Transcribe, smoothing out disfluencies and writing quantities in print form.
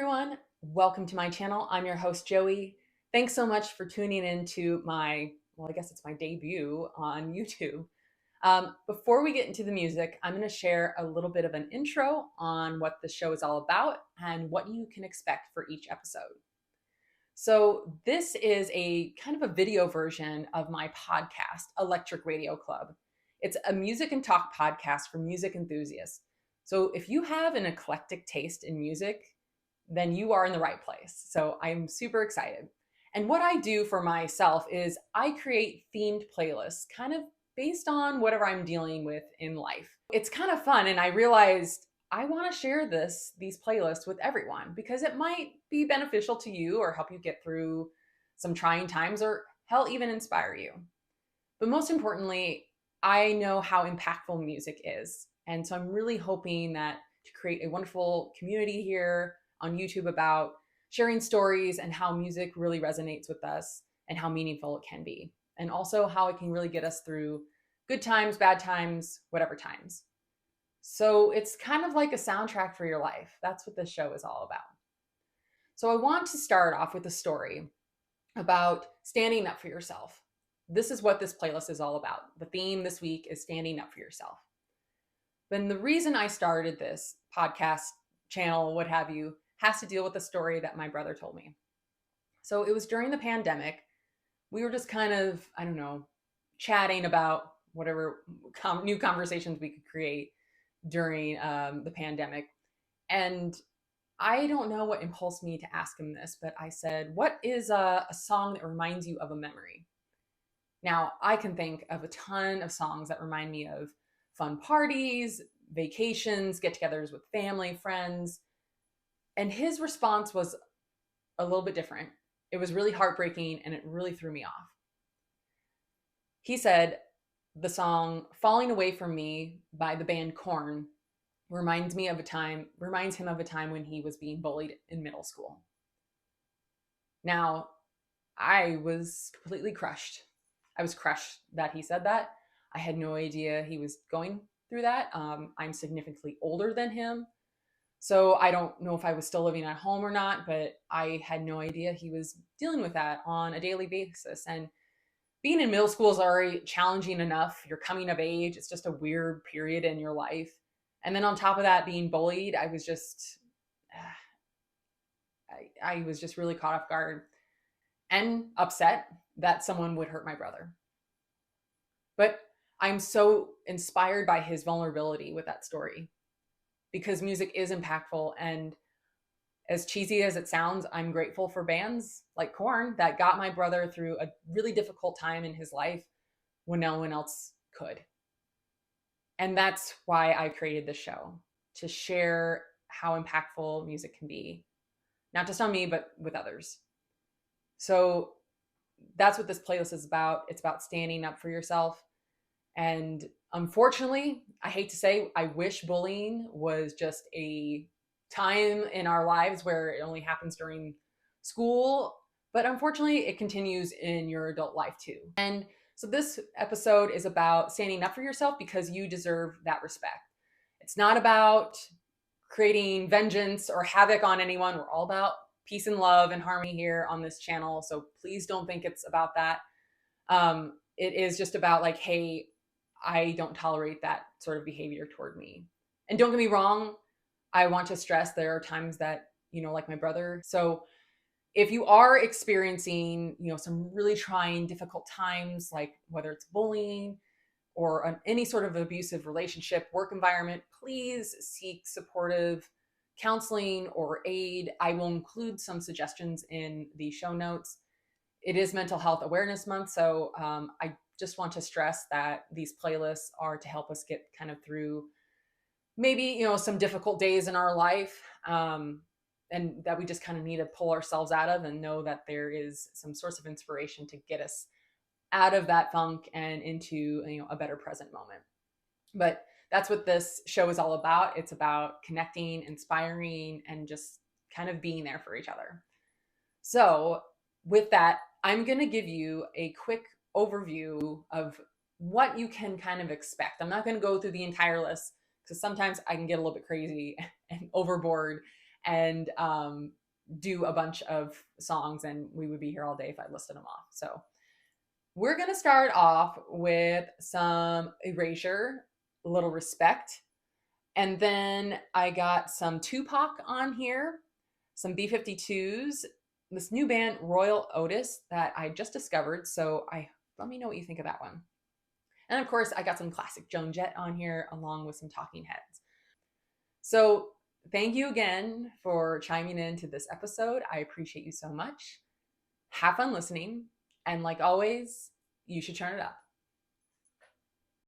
everyone. Welcome to my channel. I'm your host, Joey. Thanks so much for tuning in to I guess it's my debut on YouTube. Before we get into the music, I'm going to share a little bit of an intro on what the show is all about and what you can expect for each episode. So this is a kind of a video version of my podcast, Electric Radio Club. It's a music and talk podcast for music enthusiasts. So if you have an eclectic taste in music, then you are in the right place. So I'm super excited. And what I do for myself is I create themed playlists kind of based on whatever I'm dealing with in life. It's kind of fun. And I realized I want to share these playlists with everyone because it might be beneficial to you or help you get through some trying times or hell, even inspire you. But most importantly, I know how impactful music is. And so I'm really hoping that to create a wonderful community here on YouTube about sharing stories and how music really resonates with us and how meaningful it can be. And also how it can really get us through good times, bad times, whatever times. So it's kind of like a soundtrack for your life. That's what this show is all about. So I want to start off with a story about standing up for yourself. This is what this playlist is all about. The theme this week is standing up for yourself. But the reason I started this podcast channel, what have you, has to deal with the story that my brother told me. So it was during the pandemic. We were just kind of, chatting about whatever new conversations we could create during the pandemic. And I don't know what impulsed me to ask him this, but I said, what is a song that reminds you of a memory? Now, I can think of a ton of songs that remind me of fun parties, vacations, get-togethers with family, friends. And his response was a little bit different. It was really heartbreaking and it really threw me off. He said the song Falling Away From Me by the band Korn reminds him of a time when he was being bullied in middle school. Now, I was completely crushed. I was crushed that he said that. I had no idea he was going through that. I'm significantly older than him. So I don't know if I was still living at home or not, but I had no idea he was dealing with that on a daily basis. And being in middle school is already challenging enough. You're coming of age. It's just a weird period in your life. And then on top of that, being bullied, I was just really caught off guard and upset that someone would hurt my brother. But I'm so inspired by his vulnerability with that story because music is impactful. And as cheesy as it sounds, I'm grateful for bands like Korn that got my brother through a really difficult time in his life when no one else could. And that's why I created this show, to share how impactful music can be, not just on me, but with others. So that's what this playlist is about. It's about standing up for yourself. And unfortunately, I hate to say, I wish bullying was just a time in our lives where it only happens during school. But unfortunately, it continues in your adult life too. And so this episode is about standing up for yourself because you deserve that respect. It's not about creating vengeance or havoc on anyone. We're all about peace and love and harmony here on this channel. So please don't think it's about that. It is just about like, hey, I don't tolerate that sort of behavior toward me. And don't get me wrong, I want to stress there are times that, like my brother. So if you are experiencing, some really trying, difficult times, like whether it's bullying or any sort of abusive relationship, work environment, please seek supportive counseling or aid. I will include some suggestions in the show notes. It is Mental Health Awareness Month, so I just want to stress that these playlists are to help us get kind of through maybe, some difficult days in our life, and that we just kind of need to pull ourselves out of and know that there is some source of inspiration to get us out of that funk and into, a better present moment. But that's what this show is all about. It's about connecting, inspiring, and just kind of being there for each other. So with that, I'm going to give you a quick overview of what you can kind of expect. I'm not going to go through the entire list because sometimes I can get a little bit crazy and overboard and do a bunch of songs and we would be here all day if I listed them off. So we're going to start off with some Erasure, a little Respect. And then I got some Tupac on here, some B-52s, this new band Royal Otis that I just discovered. So let me know what you think of that one. And of course, I got some classic Joan Jett on here along with some Talking Heads. So thank you again for chiming into this episode. I appreciate you so much. Have fun listening. And like always, you should turn it up.